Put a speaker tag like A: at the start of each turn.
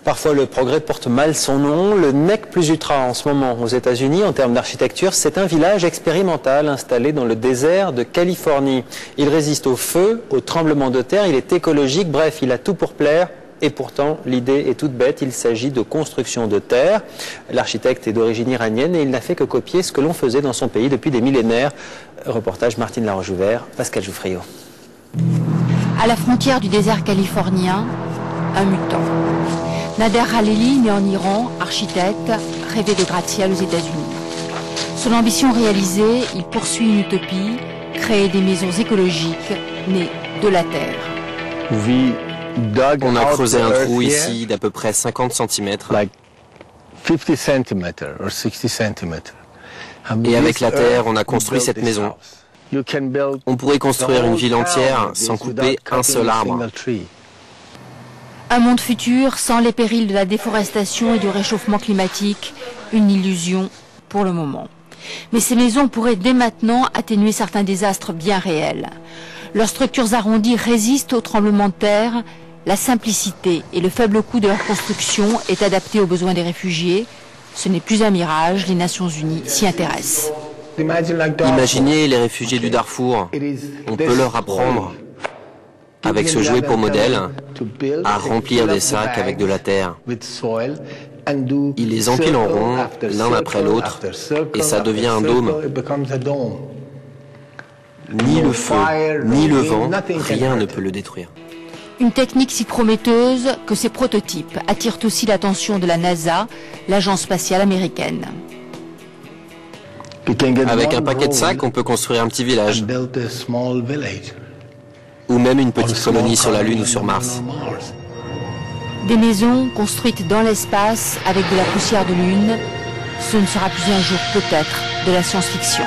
A: Parfois, le progrès porte mal son nom. Le Nec Plus Ultra, en ce moment, aux États-Unis, en termes d'architecture, c'est un village expérimental installé dans le désert de Californie. Il résiste au feu, aux tremblements de terre, il est écologique, bref, il a tout pour plaire. Et pourtant, l'idée est toute bête, il s'agit de construction de terre. L'architecte est d'origine iranienne et il n'a fait que copier ce que l'on faisait dans son pays depuis des millénaires. Reportage Martine Laroche-Joubert, Pascal Jouffriot.
B: À la frontière du désert californien, un mutant. Nader Khalili, né en Iran, architecte, rêvait de gratte-ciel aux États-Unis. Son ambition réalisée, il poursuit une utopie, créer des maisons écologiques nées de la terre.
C: On a creusé un trou ici d'à peu près 50 cm. Et avec la terre, on a construit cette maison. On pourrait construire une ville entière sans couper un seul arbre.
B: Un monde futur sans les périls de la déforestation et du réchauffement climatique, une illusion pour le moment. Mais ces maisons pourraient dès maintenant atténuer certains désastres bien réels. Leurs structures arrondies résistent aux tremblements de terre. La simplicité et le faible coût de leur construction est adapté aux besoins des réfugiés. Ce n'est plus un mirage, les Nations Unies s'y intéressent.
C: Imaginez les réfugiés du Darfour. On peut leur apprendre, avec ce jouet pour modèle, à remplir des sacs avec de la terre. Ils les empilent en rond, l'un après l'autre, et ça devient un dôme. Ni le feu, ni le vent, rien ne peut le détruire.
B: Une technique si prometteuse que ces prototypes attirent aussi l'attention de la NASA, l'agence spatiale américaine.
C: Avec un paquet de sacs, on peut construire un petit village. Ou même une petite colonie sur la Lune ou sur Mars.
B: Des maisons construites dans l'espace avec de la poussière de Lune, ce ne sera plus un jour peut-être de la science-fiction.